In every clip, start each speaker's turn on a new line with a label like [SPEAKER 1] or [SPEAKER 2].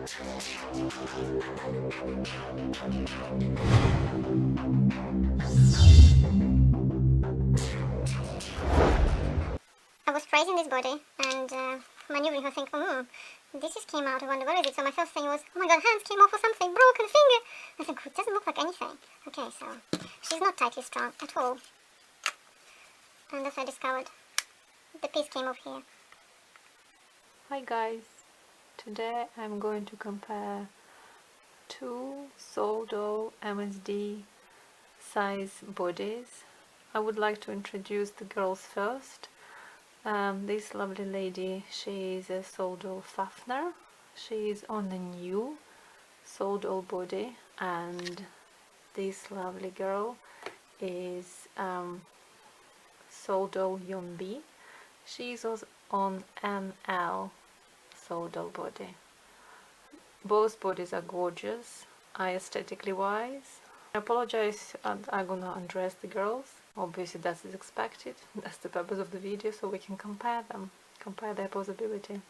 [SPEAKER 1] I was praising this body and maneuvering her, thinking, this just came out, I wonder what is it. So my first thing was, oh my god, hands came off or something, broken finger. I think, it doesn't look like anything. Okay, so she's not tightly strong at all. And as I discovered, the piece came off here.
[SPEAKER 2] Hi guys, today I'm going to compare two Souldoll MSD size bodies. I would like to introduce the girls first. This lovely lady, she is a Souldoll Fafner. She is on a new Souldoll body, and this lovely girl is Souldoll Yombi. She is also on ML Souldoll body. Both bodies are gorgeous, aesthetically wise. I apologize, I'm gonna undress the girls. Obviously that is expected, that's the purpose of the video, so we can compare them, compare their posability.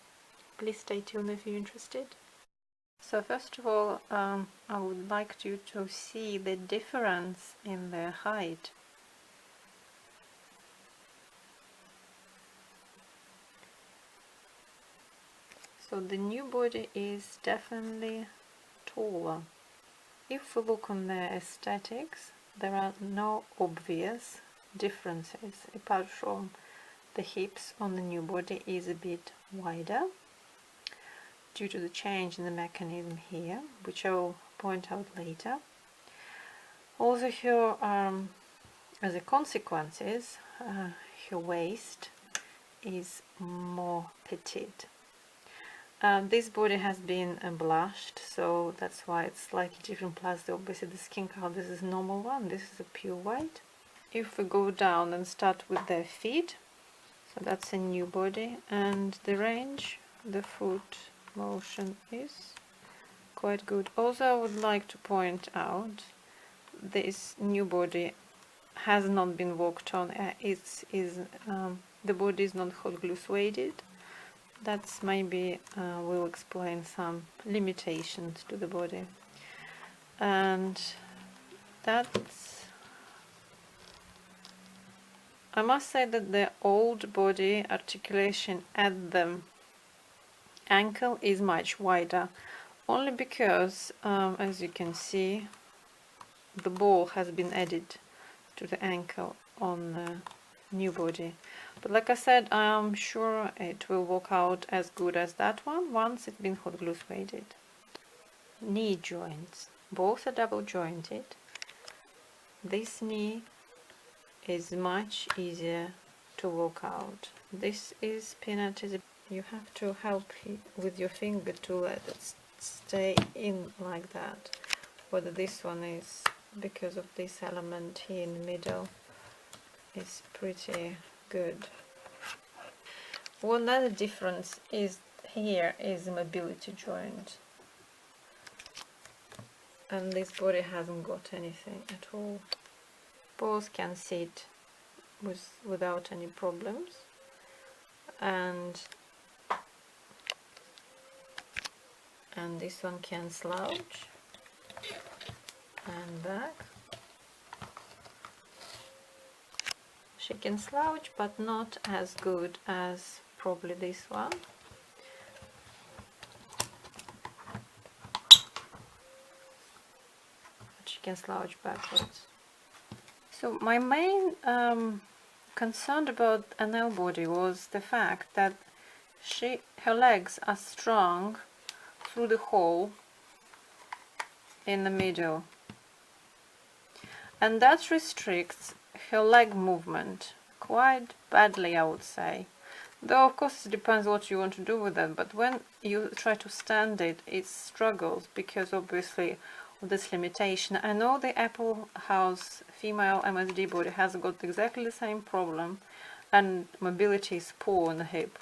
[SPEAKER 2] Please stay tuned if you're interested. So first of all, I would like you to see the difference in their height. So the new body is definitely taller. If we look on their aesthetics, there are no obvious differences apart from the hips on the new body is a bit wider due to the change in the mechanism here, which I will point out later. Also here, as a consequences, her waist is more petite. This body has been blushed, so that's why it's slightly different, plus obviously the skin color, this is normal one, this is a pure white. If we go down and start with their feet, so that's a new body, and the range, the foot motion is quite good. Also I would like to point out this new body has not been worked on. The body is not hot glue suede. That's maybe will explain some limitations to the body. And that's, I must say that the old body articulation at the ankle is much wider, only because as you can see, the ball has been added to the ankle on the new body. But like I said, I'm sure it will work out as good as that one once it's been hot glue sueded. Knee joints, both are double jointed. This knee is much easier to work out. This is pinnated. You have to help with your finger to let it stay in like that. Whether this one is because of this element here in the middle is pretty good. One other difference is here is the mobility joint, and this body hasn't got anything at all. Both can sit without any problems, and this one can slouch and back. She can slouch, but not as good as probably this one. But she can slouch backwards. So my main concern about an L body was the fact that her legs are strong through the hole in the middle, and that restricts her leg movement quite badly, I would say. Though of course it depends what you want to do with it, but when you try to stand it, it struggles because obviously of this limitation. I know the Apple House female MSD body has got exactly the same problem, and mobility is poor on the hip.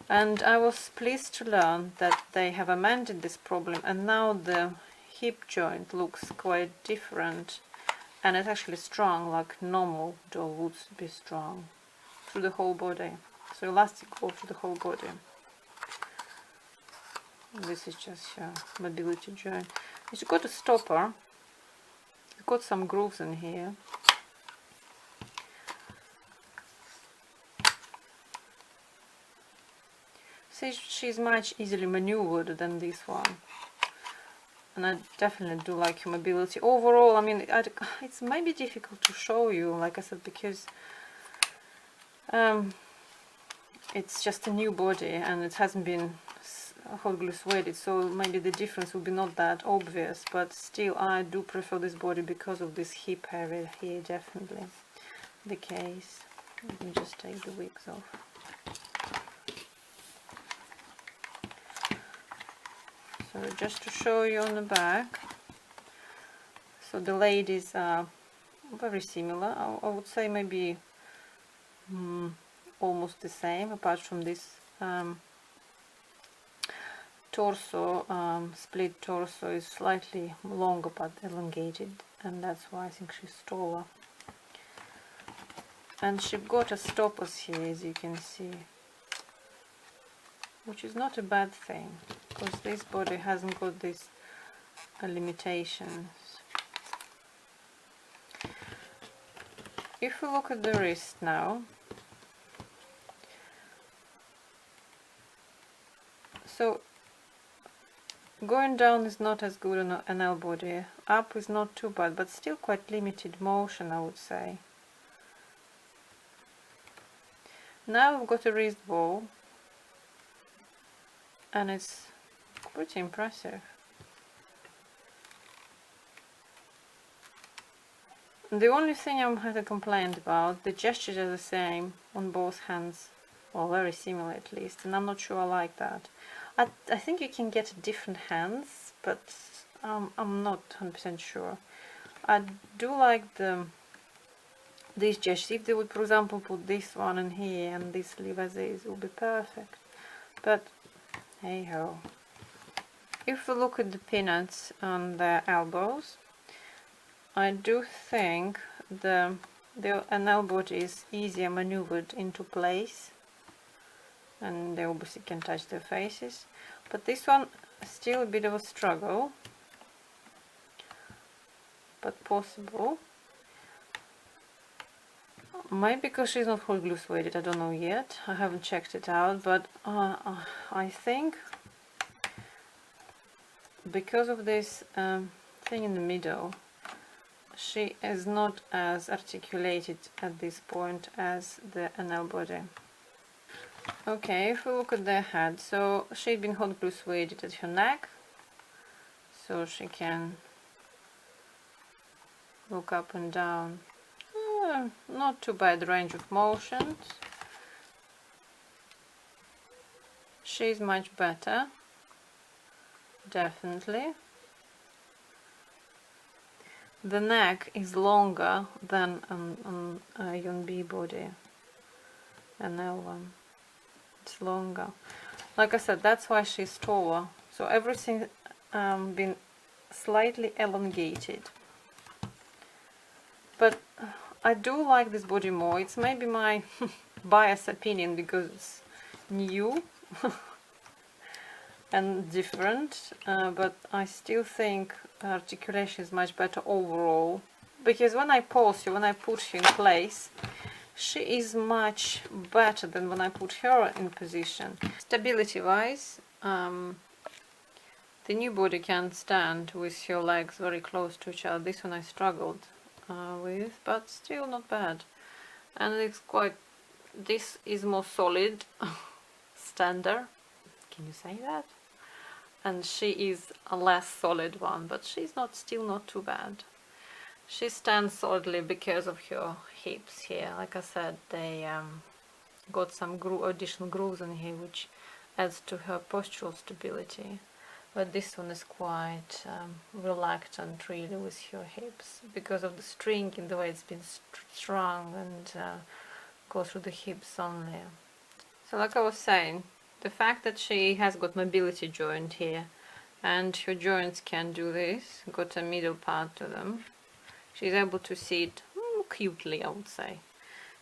[SPEAKER 2] And I was pleased to learn that they have amended this problem, and now the hip joint looks quite different, and it's actually strong like normal doll would be strong through the whole body. So elastic goes through the whole body. This is just her mobility joint. She's got a stopper. It's got some grooves in here. See, she's much easily maneuvered than this one. And I definitely do like her mobility. Overall, I mean, it's maybe difficult to show you, like I said, because it's just a new body and it hasn't been hot glue suede, so maybe the difference will be not that obvious, but still I do prefer this body because of this hip area here, definitely the case. Let me just take the wigs off. So just to show you on the back, so the ladies are very similar. I would say maybe almost the same, apart from this torso, split torso is slightly longer but elongated, and that's why I think she's taller. And she got a stoppers here, as you can see, which is not a bad thing, because this body hasn't got these limitations. If we look at the wrist now, so going down is not as good on an L body, up is not too bad, but still quite limited motion, I would say. Now we've got a wrist ball, and it's pretty impressive. The only thing I'm had a complaint about, the gestures are the same on both hands, or very similar at least, and I'm not sure I like that. I think you can get different hands, but I'm not 100% sure. I do like these gestures. If they would, for example, put this one in here and this leave as is, it would be perfect. But hey ho. If we look at the peanuts on the elbows, I do think an elbow is easier maneuvered into place, and they obviously can touch their faces, but this one is still a bit of a struggle, but possible. Maybe because she's not hot glue suede, I don't know yet, I haven't checked it out, but I think because of this thing in the middle, she is not as articulated at this point as the NL body. Okay, if we look at the head, so she's been hot glue sueded at her neck, so she can look up and down. Not too bad range of motions. She's much better, definitely. The neck is longer than on a Yon B body, an L one. It's longer. Like I said, that's why she's taller. So everything been slightly elongated. But I do like this body more. It's maybe my biased opinion because it's new and different, but I still think articulation is much better overall, because when I pose her, when I put her in place, she is much better than when I put her in position. Stability wise, the new body can stand with her legs very close to each other. This one I struggled with, but still not bad. And it's quite, this is more solid stander, can you say that? And she is a less solid one, but she's still not too bad. She stands solidly because of her hips here. Like I said, they got some additional grooves in here, which adds to her postural stability. But this one is quite reluctant really with her hips because of the string and the way it's been strung and goes through the hips only. So like I was saying, the fact that she has got mobility joint here and her joints can do this, got a middle part to them, she's able to sit cutely, I would say.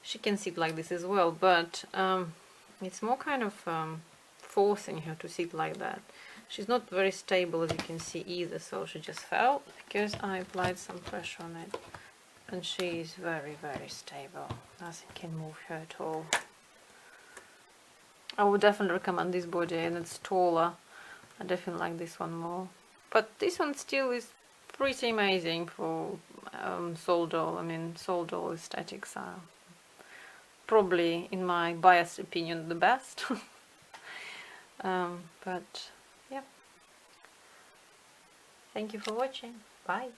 [SPEAKER 2] She can sit like this as well, but it's more kind of forcing her to sit like that. She's not very stable, as you can see, either, so she just fell because I applied some pressure on it. And she is very, very stable. Nothing can move her at all. I would definitely recommend this body, and it's taller. I definitely like this one more. But this one still is pretty amazing for Souldoll. I mean, Souldoll aesthetics are probably, in my biased opinion, the best. But yeah. Thank you for watching. Bye.